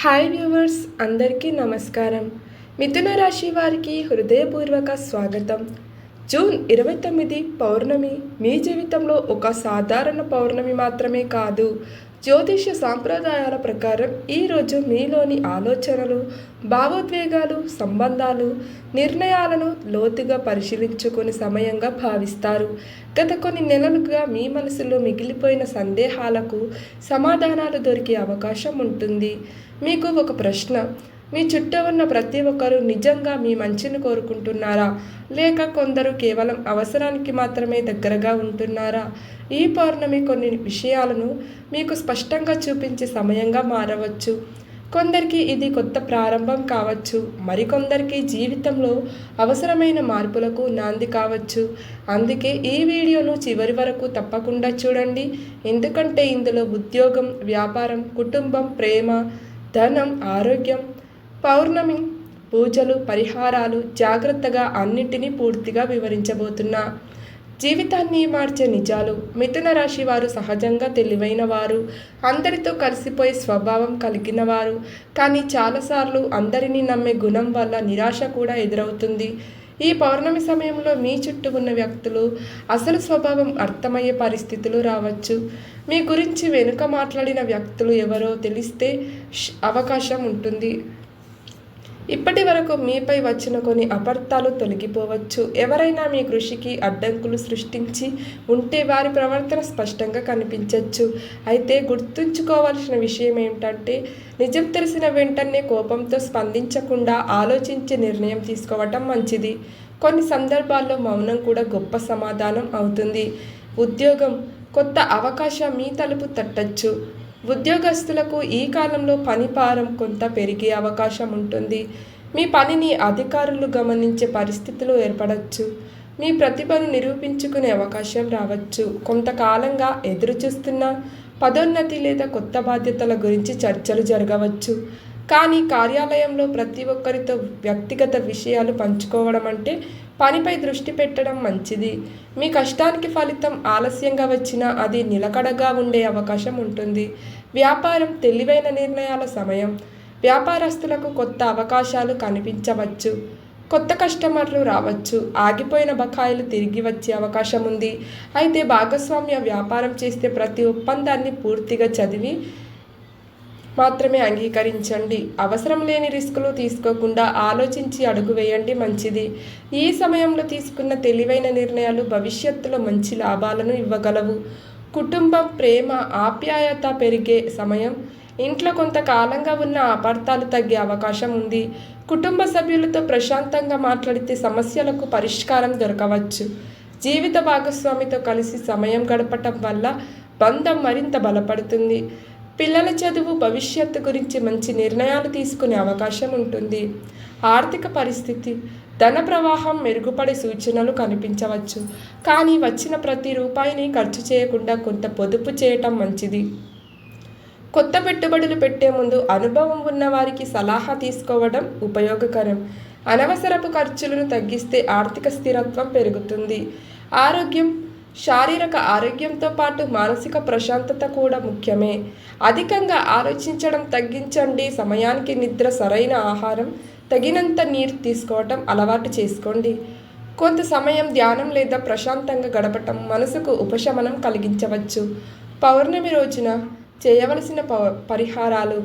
Hi viewers, అందరికీ నమస్కారం. మిథున రాశి వారికి హృదయపూర్వక స్వాగతం. జూన్ 29 పౌర్ణమి మీ జీవితంలో ఒక సాధారణ పౌర్ణమి మాత్రమే కాదు. జ్యోతిష్య సాంప్రదాయాల ప్రకారం ఈరోజు మీలోని ఆలోచనలు, భావోద్వేగాలు, సంబంధాలు, నిర్ణయాలను లోతుగా పరిశీలించుకునే సమయంగా భావిస్తారు. గత కొన్ని నెలలుగా మీ మనసులో మిగిలిపోయిన సందేహాలకు సమాధానాలు దొరికే అవకాశం ఉంటుంది. మీకు ఒక ప్రశ్న: మీ చుట్టూ ఉన్న ప్రతి ఒక్కరూ నిజంగా మీ మంచిని కోరుకుంటున్నారా, లేక కొందరు కేవలం అవసరానికి మాత్రమే దగ్గరగా ఉంటున్నారా? ఈ పౌర్ణమి కొన్ని విషయాలను మీకు స్పష్టంగా చూపించే సమయంగా మారవచ్చు. కొందరికి ఇది కొత్త ప్రారంభం కావచ్చు, మరికొందరికి జీవితంలో అవసరమైన మార్పులకు నాంది కావచ్చు. అందుకే ఈ వీడియోను చివరి వరకు తప్పకుండా చూడండి, ఎందుకంటే ఇందులో ఉద్యోగం, వ్యాపారం, కుటుంబం, ప్రేమ, ధనం, ఆరోగ్యం, పౌర్ణమి పూజలు, పరిహారాలు, జాగ్రత్తగా అన్నింటినీ పూర్తిగా వివరించబోతున్నా. జీవితాన్ని మార్చే నిజాలు. మిథున రాశి వారు సహజంగా తెలివైన వారు, అందరితో కలిసిపోయే స్వభావం కలిగిన వారు. కానీ చాలాసార్లు అందరినీ నమ్మే గుణం వల్ల నిరాశ కూడా ఎదురవుతుంది. ఈ పౌర్ణమి సమయంలో మీ చుట్టూ ఉన్న వ్యక్తులు అసలు స్వభావం అర్థమయ్యే పరిస్థితులు రావచ్చు. మీ గురించి వెనుక మాట్లాడిన వ్యక్తులు ఎవరో తెలిస్తే అవకాశం ఉంటుంది. ఇప్పటి వరకు మీపై వచ్చిన కొన్ని అపార్థాలు తొలగిపోవచ్చు. ఎవరైనా మీ కృషికి అడ్డంకులు సృష్టించి ఉంటే వారి ప్రవర్తన స్పష్టంగా కనిపించవచ్చు. అయితే గుర్తుంచుకోవాల్సిన విషయం ఏమిటంటే, నిజం తెలిసిన వెంటనే కోపంతో స్పందించకుండా ఆలోచించి నిర్ణయం తీసుకోవటం మంచిది. కొన్ని సందర్భాల్లో మౌనం కూడా గొప్ప సమాధానం అవుతుంది. ఉద్యోగం. కొత్త అవకాశం మీ తలుపు తట్టచ్చు. ఉద్యోగస్తులకు ఈ కాలంలో పని భారం కొంత పెరిగే అవకాశం ఉంటుంది. మీ పనిని అధికారులు గమనించే పరిస్థితులు ఏర్పడవచ్చు. మీ ప్రతిభను నిరూపించుకునే అవకాశం రావచ్చు. కొంతకాలంగా ఎదురుచూస్తున్న పదోన్నతి లేదా కొత్త బాధ్యతల గురించి చర్చలు జరగవచ్చు. కానీ కార్యాలయంలో ప్రతి ఒక్కరితో వ్యక్తిగత విషయాలు పంచుకోవడం అంటే పనిపై దృష్టి పెట్టడం మంచిది. మీ కష్టానికి ఫలితం ఆలస్యంగా వచ్చినా అది నిలకడగా ఉండే అవకాశం ఉంటుంది. వ్యాపారం. తెలివైన నిర్ణయాల సమయం. వ్యాపారస్తులకు కొత్త అవకాశాలు కనిపించవచ్చు. కొత్త కస్టమర్లు రావచ్చు. ఆగిపోయిన బకాయిలు తిరిగి వచ్చే అవకాశం ఉంది. అయితే భాగస్వామ్య వ్యాపారం చేస్తే ప్రతి ఒప్పందాన్ని పూర్తిగా చదివి మాత్రమే అంగీకరించండి. అవసరం లేని రిస్కులు తీసుకోకుండా ఆలోచించి అడుగు వేయండి, మంచిది. ఈ సమయంలో తీసుకున్న తెలివైన నిర్ణయాలు భవిష్యత్తులో మంచి లాభాలను ఇవ్వగలవు. కుటుంబం. ప్రేమ, ఆప్యాయత పెరిగే సమయం. ఇంట్లో కొంతకాలంగా ఉన్న అపార్థాలు తగ్గే అవకాశం ఉంది. కుటుంబ సభ్యులతో ప్రశాంతంగా మాట్లాడితే సమస్యలకు పరిష్కారం దొరకవచ్చు. జీవిత భాగస్వామితో కలిసి సమయం గడపటం వల్ల బంధం మరింత బలపడుతుంది. పిల్లల చదువు, భవిష్యత్తు గురించి మంచి నిర్ణయాలు తీసుకునే అవకాశం ఉంటుంది. ఆర్థిక పరిస్థితి. ధన ప్రవాహం మెరుగుపడే సూచనలు కనిపించవచ్చు. కానీ వచ్చిన ప్రతి రూపాయిని ఖర్చు చేయకుండా కొంత పొదుపు చేయటం మంచిది. కొత్త పెట్టుబడులు పెట్టే ముందు అనుభవం ఉన్న వారికి సలహా తీసుకోవడం ఉపయోగకరం. అనవసరపు ఖర్చులను తగ్గిస్తే ఆర్థిక స్థిరత్వం పెరుగుతుంది. ఆరోగ్యం. శారీరక ఆరోగ్యంతో పాటు మానసిక ప్రశాంతత కూడా ముఖ్యమే. అధికంగా ఆలోచించడం తగ్గించండి. సమయానికి నిద్ర, సరైన ఆహారం, తగినంత నీరు తీసుకోవటం అలవాటు చేసుకోండి. కొంత సమయం ధ్యానం లేదా ప్రశాంతంగా గడపటం మనసుకు ఉపశమనం కలిగించవచ్చు. పౌర్ణమి రోజున చేయవలసిన పరిహారాలు.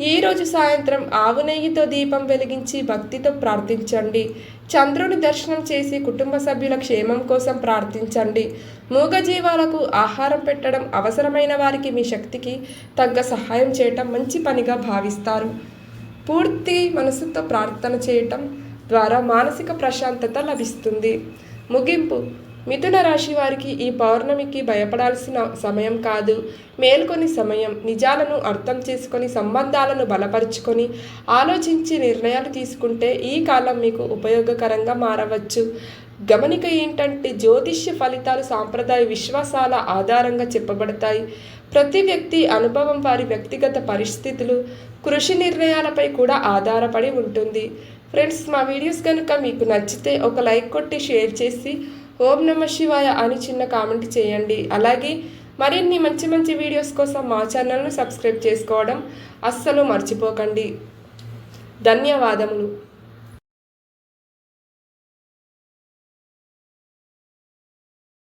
ఈరోజు సాయంత్రం ఆవు నెయ్యితో దీపం వెలిగించి భక్తితో ప్రార్థించండి. చంద్రుని దర్శనం చేసి కుటుంబ సభ్యుల క్షేమం కోసం ప్రార్థించండి. మూగజీవాలకు ఆహారం పెట్టడం, అవసరమైన వారికి మీ శక్తికి తగ్గ సహాయం చేయటం మంచి పనిగా భావిస్తారు. పూర్తి మనసుతో ప్రార్థన చేయటం ద్వారా మానసిక ప్రశాంతత లభిస్తుంది. ముగింపు. మిథున రాశి వారికి ఈ పౌర్ణమికి భయపడాల్సిన సమయం కాదు, మేల్కొని సమయం. నిజాలను అర్థం చేసుకొని, సంబంధాలను బలపరుచుకొని, ఆలోచించి నిర్ణయాలు తీసుకుంటే ఈ కాలం మీకు ఉపయోగకరంగా మారవచ్చు. గమనిక ఏంటంటే, జ్యోతిష్య ఫలితాలు సాంప్రదాయ విశ్వాసాల ఆధారంగా చెప్పబడతాయి. ప్రతి వ్యక్తి అనుభవం, వారి వ్యక్తిగత పరిస్థితులు, కృషి నిర్ణయాలపై కూడా ఆధారపడి ఉంటుంది. ఫ్రెండ్స్, మా వీడియోస్ కనుక మీకు నచ్చితే ఒక లైక్ కొట్టి షేర్ చేసి ఓం నమః శివాయ అని చిన్న కామెంట్ చేయండి. అలాగే మరిన్ని మంచి మంచి వీడియోస్ కోసం మా ఛానల్ను సబ్స్క్రైబ్ చేసుకోవడం అస్సలు మర్చిపోకండి. ధన్యవాదములు.